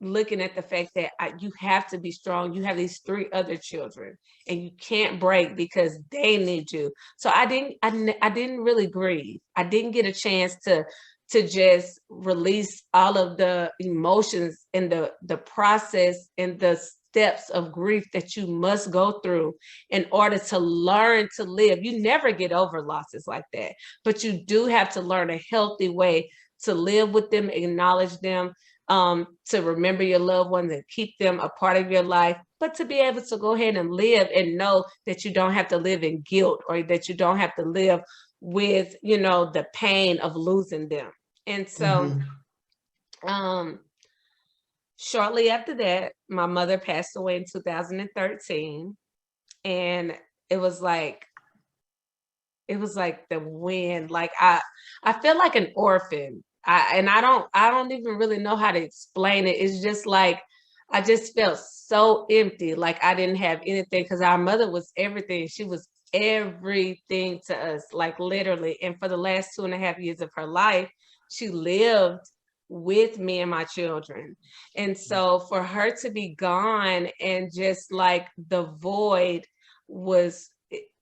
looking at the fact that you have to be strong. You have these 3 other children, and you can't break, because they need you. So I didn't really grieve. I didn't get a chance to just release all of the emotions and the process and the steps of grief that you must go through in order to learn to live. You never get over losses like that, but you do have to learn a healthy way to live with them, acknowledge them, to remember your loved ones and keep them a part of your life, but to be able to go ahead and live and know that you don't have to live in guilt, or that you don't have to live with, the pain of losing them. And so, shortly after that, my mother passed away in 2013. And it was like the wind. Like, I feel like an orphan. I don't even really know how to explain it. It's just like, I just felt so empty. Like, I didn't have anything, because our mother was everything. She was everything to us, like literally. And for the last 2.5 years of her life, she lived with me and my children. And so for her to be gone, and just like the void was,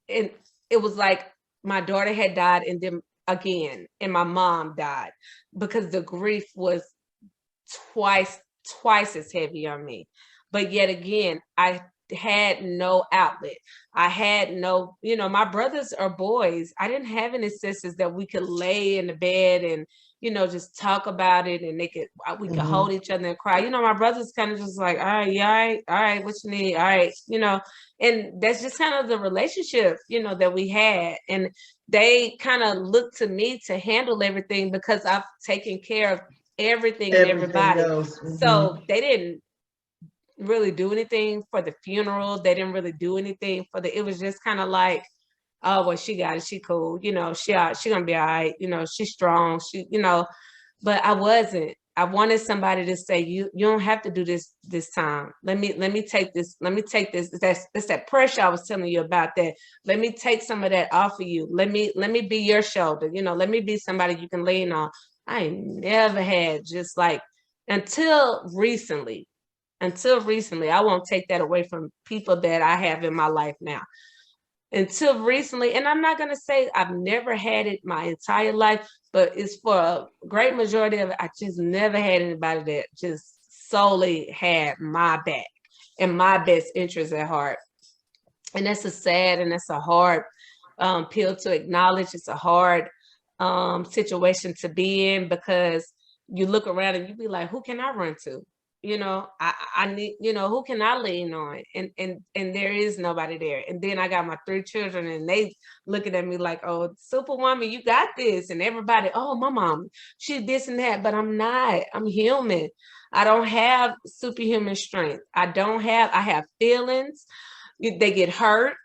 it was like my daughter had died, and then again, and my mom died, because the grief was twice as heavy on me. But yet again, I had no outlet. I had no, my brothers are boys. I didn't have any sisters that we could lay in the bed and, just talk about it, and we could hold each other and cry. My brothers kind of just like, all right, yeah, all right, what you need? All right, and that's just kind of the relationship, that we had. And they kind of looked to me to handle everything, because I've taken care of everything and everybody. Else. So they didn't really do anything for the funeral. They didn't really do anything for it was just kind of like, oh, well, she got it, she cool, she gonna be all right, she's strong, but I wasn't. I wanted somebody to say, you don't have to do this time. Let me take this. That's that pressure I was telling you about. That let me take some of that off of you. Let me be your shoulder. Let me be somebody you can lean on. I never had, just like, until recently, I won't take that away from people that I have in my life now. Until recently, and I'm not going to say I've never had it my entire life, but it's for a great majority of it, I just never had anybody that just solely had my back and my best interests at heart. And that's a sad, and that's a hard pill to acknowledge. It's a hard situation to be in, because you look around and you be like, who can I run to? I need, who can I lean on? And there is nobody there. And then I got my 3 children, and they looking at me like, oh, Superwoman, you got this. And everybody, oh, my mom, she's this and that, but I'm not. I'm human. I don't have superhuman strength. I have feelings. They get hurt.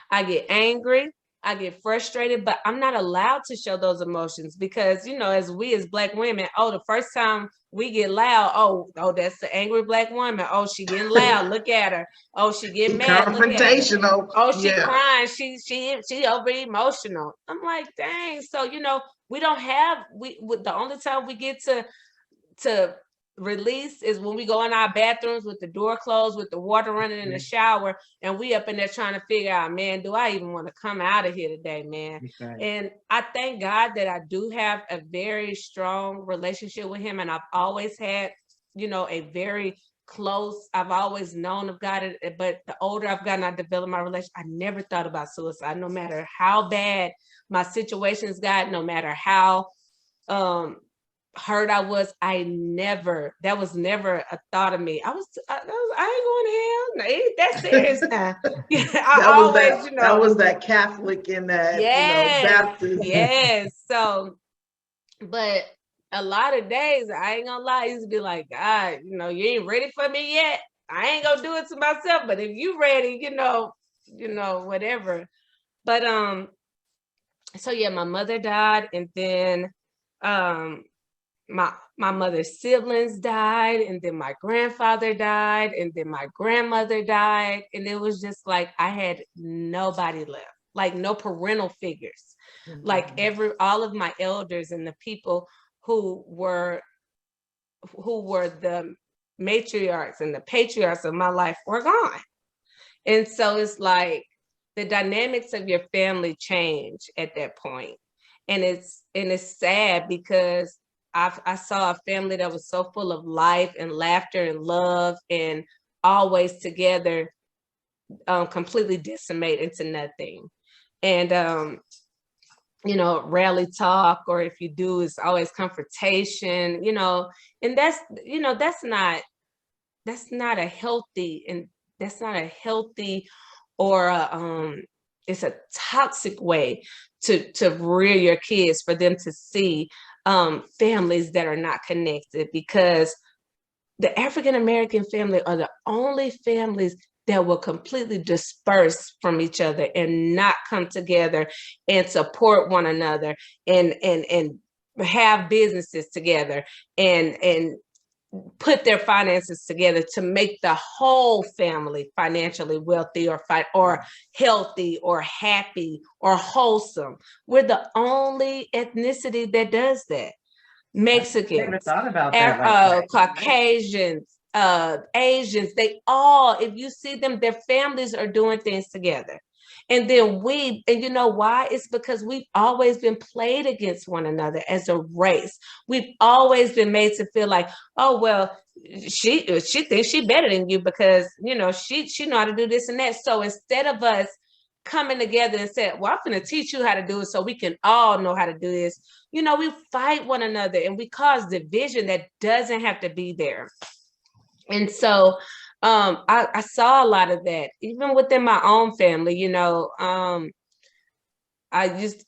I get angry. I get frustrated, but I'm not allowed to show those emotions, because, as Black women, the first time we get loud, oh, that's the angry Black woman. Oh, she getting loud. Look at her. Oh, she getting mad. Confrontational. Oh, she crying. She over emotional. I'm like, dang. So, we don't have, the only time we get to release is when we go in our bathrooms with the door closed, with the water running in the shower, and we up in there trying to figure out, man, do I even want to come out of here today, man? Okay. And I thank God that I do have a very strong relationship with him, and I've always had, a very close, I've always known of God, but the older I've gotten, I developed my relationship. I never thought about suicide, no matter how bad my situations got, no matter how hurt I was. That was never a thought of me. I ain't going to hell. No, ain't that serious now. That was that Catholic in that, Baptist. Yes. So, but a lot of days, I ain't gonna lie, I used to be like, God, you ain't ready for me yet. I ain't gonna do it to myself, but if you ready, whatever. But so yeah, my mother died, and then my mother's siblings died, and then my grandfather died, and then my grandmother died, and it was just like I had nobody left, like no parental figures. Like all of my elders and the people who were the matriarchs and the patriarchs of my life were gone. And so it's like the dynamics of your family change at that point. And it's sad, because I saw a family that was so full of life and laughter and love and always together, completely decimate into nothing. And, rarely talk, or if you do, it's always confrontation, and that's not a healthy, or it's a toxic way to rear your kids, for them to see families that are not connected, because the African-American family are the only families that will completely disperse from each other and not come together and support one another and have businesses together and put their finances together to make the whole family financially wealthy or healthy or happy or wholesome. We're the only ethnicity that does that. Mexicans, never thought about that like that. Caucasians, Asians, they all, if you see them, their families are doing things together. And then and you know why? It's because we've always been played against one another as a race. We've always been made to feel like, oh, well, she thinks she's better than you because, you know, she know how to do this and that. So instead of us coming together and saying, well, I'm going to teach you how to do it so we can all know how to do this, you know, we fight one another and we cause division that doesn't have to be there. And so I saw a lot of that, even within my own family. You know, I used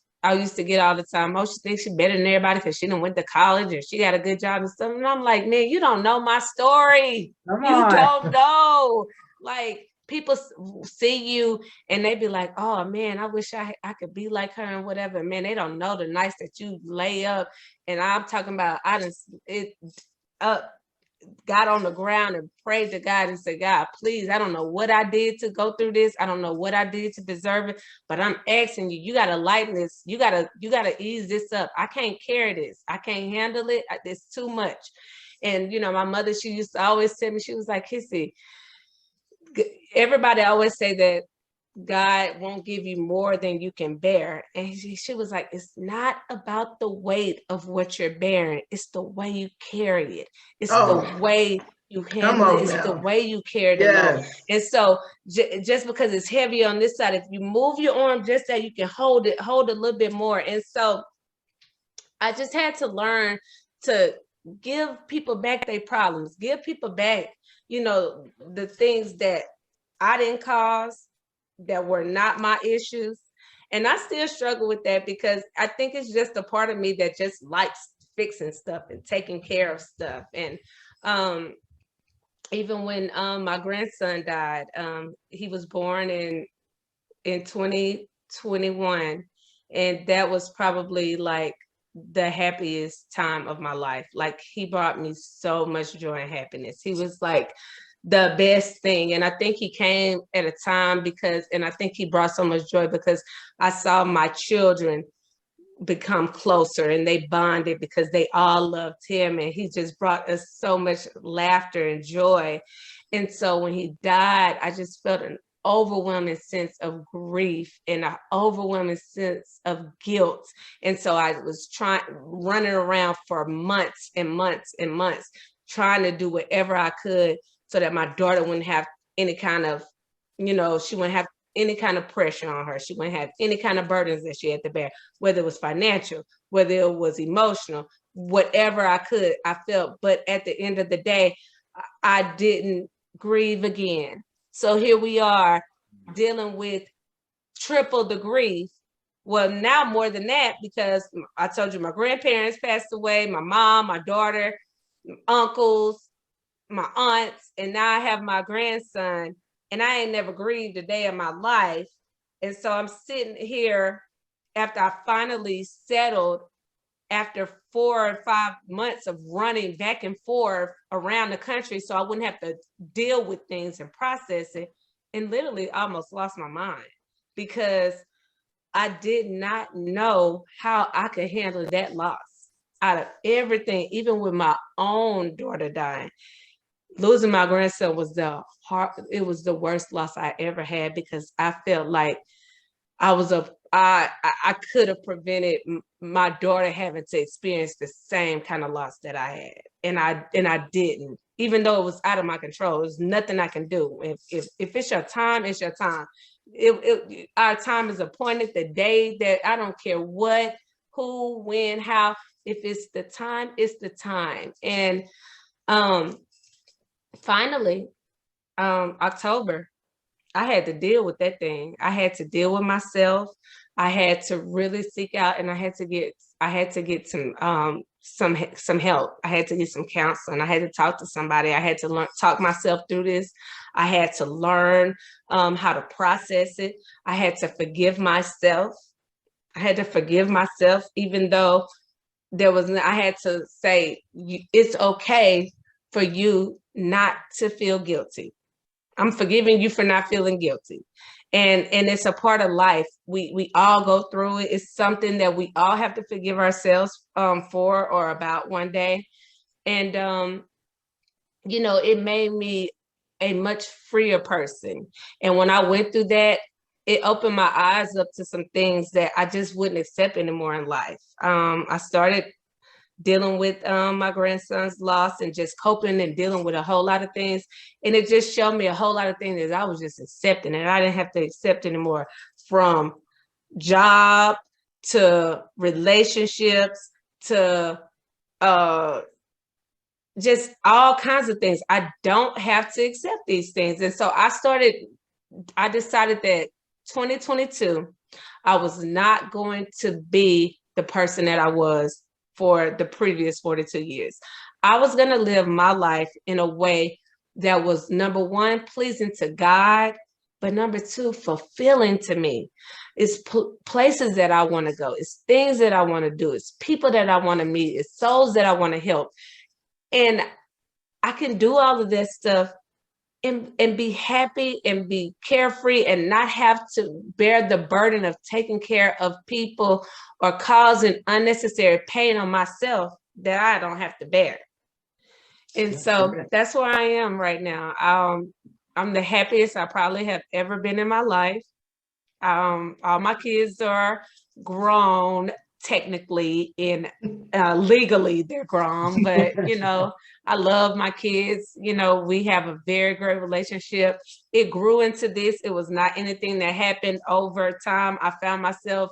to get all the time, oh, she thinks she's better than everybody because she done went to college or she got a good job and stuff. And I'm like, man, you don't know my story. Come You on. don't know. Like, people see you and they be like, oh man, I wish I could be like her and whatever. Man, they don't know the nights that you lay up. And I'm talking about, got on the ground and prayed to God and said, God, please, I don't know what I did to go through this. I don't know what I did to deserve it, but I'm asking you, you got to lighten this. You got to ease this up. I can't carry this. I can't handle it. It's too much. And, you know, my mother, she used to always tell me, she was like, Kissy, everybody always say that God won't give you more than you can bear. And she was like, it's not about the weight of what you're bearing. It's the way you carry it. It's the way you handle it. It's the way you carry the load. And so just because it's heavy on this side, if you move your arm just that you can hold a little bit more. And so I just had to learn to give people back their problems, give people back, you know, the things that I didn't cause, that were not my issues. And I still struggle with that because I think it's just a part of me that just likes fixing stuff and taking care of stuff. And even when my grandson died, he was born in 2021. And that was probably like the happiest time of my life. Like, he brought me so much joy and happiness. He was like the best thing. And I think he came at a time and I think he brought so much joy because I saw my children become closer and they bonded because they all loved him. And he just brought us so much laughter and joy. And so when he died, I just felt an overwhelming sense of grief and an overwhelming sense of guilt. And so I was running around for months and months and months, trying to do whatever I could so that my daughter wouldn't have any kind of, you know, she wouldn't have any kind of pressure on her. She wouldn't have any kind of burdens that she had to bear, whether it was financial, whether it was emotional, whatever I could, I felt. But at the end of the day, I didn't grieve again. So here we are dealing with triple the grief. Well, now more than that, because I told you my grandparents passed away, my mom, my daughter, uncles, my aunts, and now I have my grandson, and I ain't never grieved a day of my life. And so I'm sitting here after I finally settled after 4 or 5 months of running back and forth around the country so I wouldn't have to deal with things and process it, and literally almost lost my mind because I did not know how I could handle that loss out of everything, even with my own daughter dying. Losing my grandson was it was the worst loss I ever had because I felt like I could have prevented my daughter having to experience the same kind of loss that I had. And I didn't, even though it was out of my control. There's nothing I can do. If it's your time, it's your time. Our time is appointed the day that I don't care what, who, when, how. If it's the time, it's the time. And finally, October, I had to deal with that thing. I had to deal with myself. I had to really seek out, and I had to get some help. I had to get some counseling. I had to talk to somebody. I had to talk myself through this. I had to learn how to process it. I had to forgive myself. Even though I had to say, it's okay for you not to feel guilty. I'm forgiving you for not feeling guilty. And it's a part of life. We all go through it. It's something that we all have to forgive ourselves for or about one day. And it made me a much freer person. And when I went through that, it opened my eyes up to some things that I just wouldn't accept anymore in life. I started dealing with my grandson's loss and just coping and dealing with a whole lot of things. And it just showed me a whole lot of things that I was just accepting, and I didn't have to accept anymore, from job to relationships to just all kinds of things. I don't have to accept these things. And so I decided that 2022, I was not going to be the person that I was for the previous 42 years. I was going to live my life in a way that was, number one, pleasing to God, but number two, fulfilling to me. It's places that I want to go. It's things that I want to do. It's people that I want to meet. It's souls that I want to help. And I can do all of that stuff and be happy and be carefree and not have to bear the burden of taking care of people or causing unnecessary pain on myself that I don't have to bear. And so that's where I am right now. I'm the happiest I probably have ever been in my life. All my kids are grown, technically, legally they're grown, but I love my kids. We have a very great relationship. It grew into this. It was not anything that happened over time. I found myself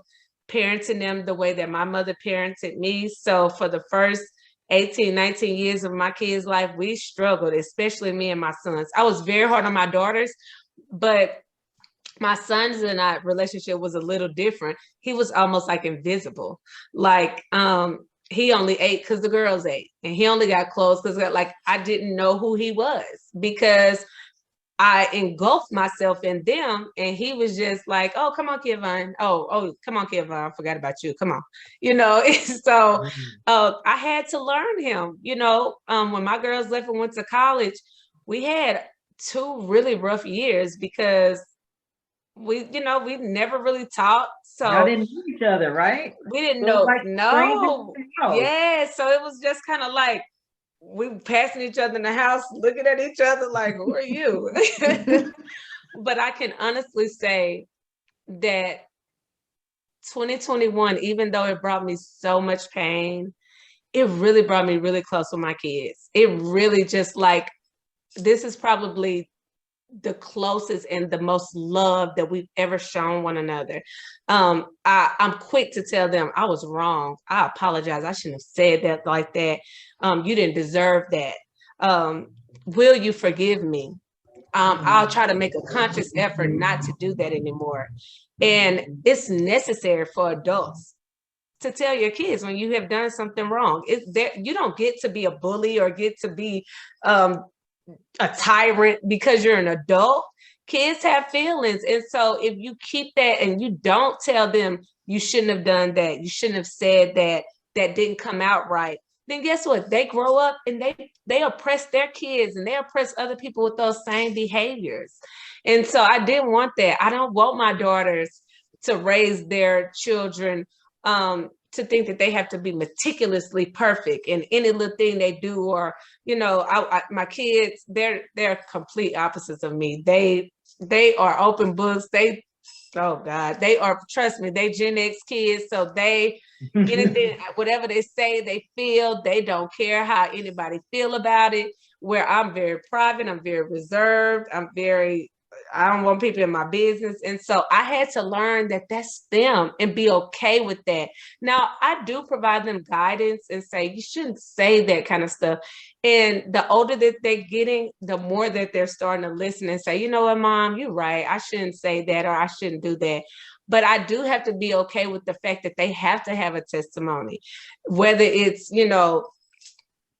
parenting them the way that my mother parented me. So for the first 18, 19 years of my kids' life, we struggled, especially me and my sons. I was very hard on my daughters, but my sons and I relationship was a little different. He was almost like invisible. Like, he only ate because the girls ate, and he only got clothes because I didn't know who he was, because I engulfed myself in them, and he was just like, oh, come on, Kevin. Oh, come on, Kevin. I forgot about you. Come on. So I had to learn him. When my girls left and went to college, we had 2 really rough years because we never really talked. So y'all didn't know each other, right? We didn't So know. No. Yeah. So it was just kind of like we passing each other in the house, looking at each other like, who are you? But I can honestly say that 2021, even though it brought me so much pain, it really brought me really close with my kids. It really just this is probably the closest and the most love that we've ever shown one another. I'm quick to tell them I was wrong. I apologize. I shouldn't have said that like that. You didn't deserve that. Will you forgive me? I'll try to make a conscious effort not to do that anymore. And it's necessary for adults to tell your kids when you have done something wrong. You don't get to be a bully or get to be a tyrant because you're an adult. Kids have feelings. And so if you keep that and you don't tell them you shouldn't have done that, you shouldn't have said that, that didn't come out right, then guess what? They grow up and they oppress their kids and they oppress other people with those same behaviors. And so I didn't want that. I don't want my daughters to raise their children to think that they have to be meticulously perfect in any little thing they do, or my kids, they're complete opposites of me. They are open books. They are, trust me, they Gen X kids, so they anything, whatever they say, they feel. They don't care how anybody feel about it. Where I'm very private, I'm very reserved, I don't want people in my business. And so I had to learn that that's them and be okay with that. Now, I do provide them guidance and say, you shouldn't say that kind of stuff. And the older that they're getting, the more that they're starting to listen and say, you know what, Mom, you're right. I shouldn't say that, or I shouldn't do that. But I do have to be okay with the fact that they have to have a testimony, whether it's,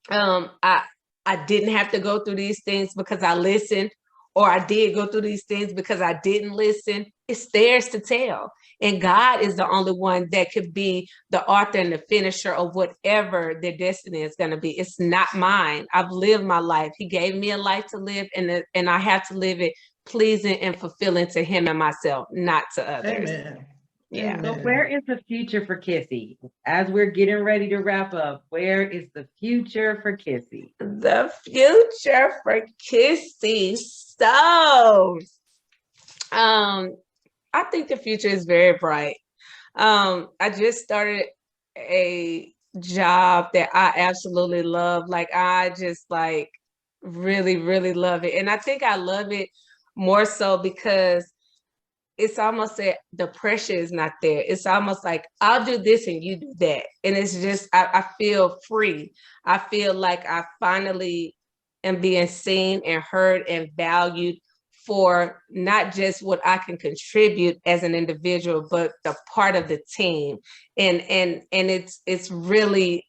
I didn't have to go through these things because I listened, or I did go through these things because I didn't listen. It's theirs to tell. And God is the only one that could be the author and the finisher of whatever their destiny is going to be. It's not mine. I've lived my life. He gave me a life to live, and I have to live it pleasing and fulfilling to him and myself, not to others. Amen. Yeah. So where is the future for Kissy? As we're getting ready to wrap up, where is the future for Kissy? The future for Kissy. So, I think the future is very bright. I just started a job that I absolutely love. Like, I just like really, really love it. And I think I love it more so because it's almost that the pressure is not there. It's almost like I'll do this and you do that. And it's just, I feel free. I feel like I finally am being seen and heard and valued for not just what I can contribute as an individual, but the part of the team. And it's really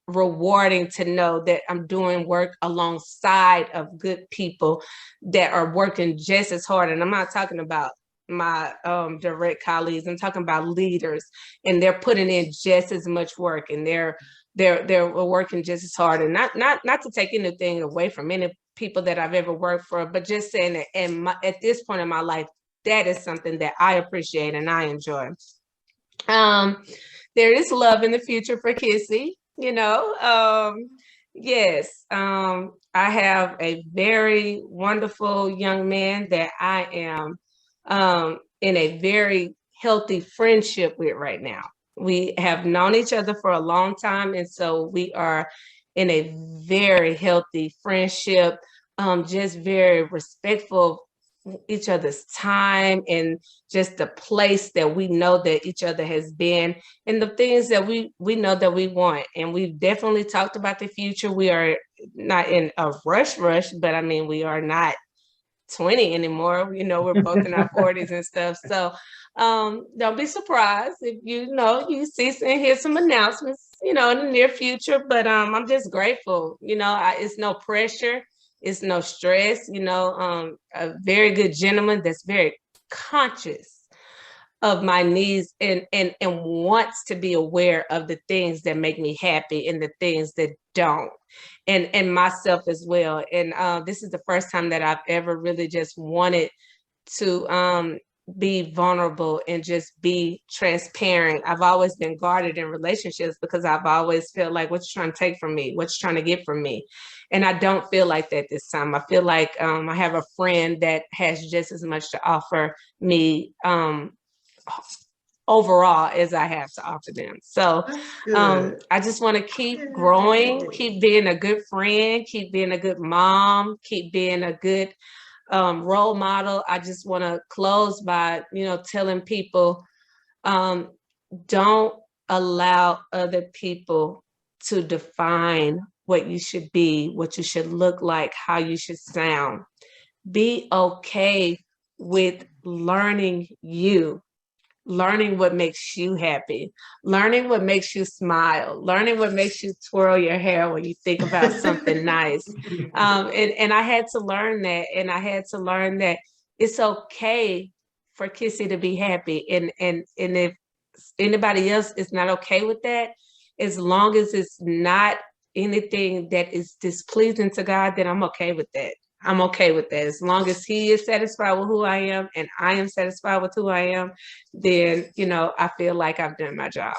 rewarding to know that I'm doing work alongside of good people that are working just as hard. And I'm not talking about my direct colleagues. I'm talking about leaders, and they're putting in just as much work, and they're working just as hard. And not to take anything away from any people that I've ever worked for, but just saying that at this point in my life, that is something that I appreciate and I enjoy. There is love in the future for Kissy, you know. Yes, I have a very wonderful young man that I am in a very healthy friendship with right now. We have known each other for a long time, and so we are in a very healthy friendship, just very respectful of each other's time and just the place that we know that each other has been and the things that we know that we want. And we've definitely talked about the future. We are not in a rush, but I mean, we are not 20 anymore. You know, we're both in our 40s and stuff. So don't be surprised if you see and hear some announcements, in the near future. But I'm just grateful. It's no pressure. It's no stress. A very good gentleman that's very conscious of my needs and wants to be aware of the things that make me happy and the things that don't. And myself as well. And this is the first time that I've ever really just wanted to be vulnerable and just be transparent. I've always been guarded in relationships because I've always felt like, what you trying to take from me? What you trying to get from me? And I don't feel like that this time. I feel like I have a friend that has just as much to offer me overall as I have to offer them. So I just want to keep growing, keep being a good friend, keep being a good mom, keep being a good role model. I just want to close by, telling people, don't allow other people to define what you should be, what you should look like, how you should sound. Be okay with learning you. Learning what makes you happy, learning what makes you smile, learning what makes you twirl your hair when you think about something nice. And I had to learn that. And I had to learn that it's okay for Kissy to be happy. And if anybody else is not okay with that, as long as it's not anything that is displeasing to God, then I'm okay with that. I'm okay with that. As long as he is satisfied with who I am and I am satisfied with who I am, then, I feel like I've done my job.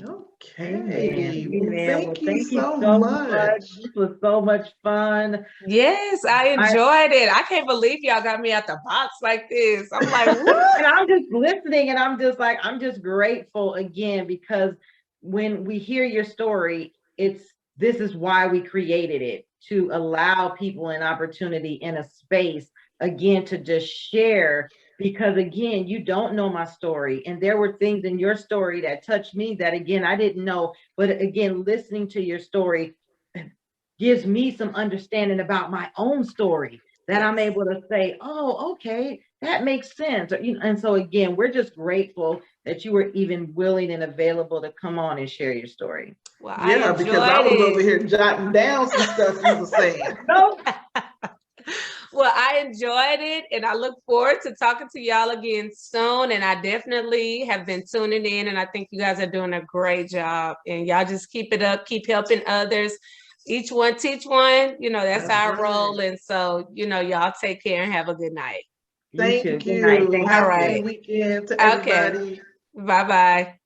Okay. Thank you so much. This was so much fun. Yes, I enjoyed it. I can't believe y'all got me out the box like this. I'm like, what? And I'm just listening and I'm just grateful again, because when we hear your story, this is why we created it, to allow people an opportunity in a space, again, to just share, because again, you don't know my story. And there were things in your story that touched me that, again, I didn't know. But again, listening to your story gives me some understanding about my own story, that I'm able to say, oh, okay, that makes sense. And so again, we're just grateful that you were even willing and available to come on and share your story. Well, yeah, because I was over here jotting down some stuff you were saying. Well, Well, I enjoyed it, and I look forward to talking to y'all again soon. And I definitely have been tuning in, and I think you guys are doing a great job. And y'all just keep it up, keep helping others. Each one teach one, that's our right. role. And so, y'all take care and have a good night. You too. Thank Good night. you. Thank Have All a right. good weekend to Okay. everybody. Bye-bye.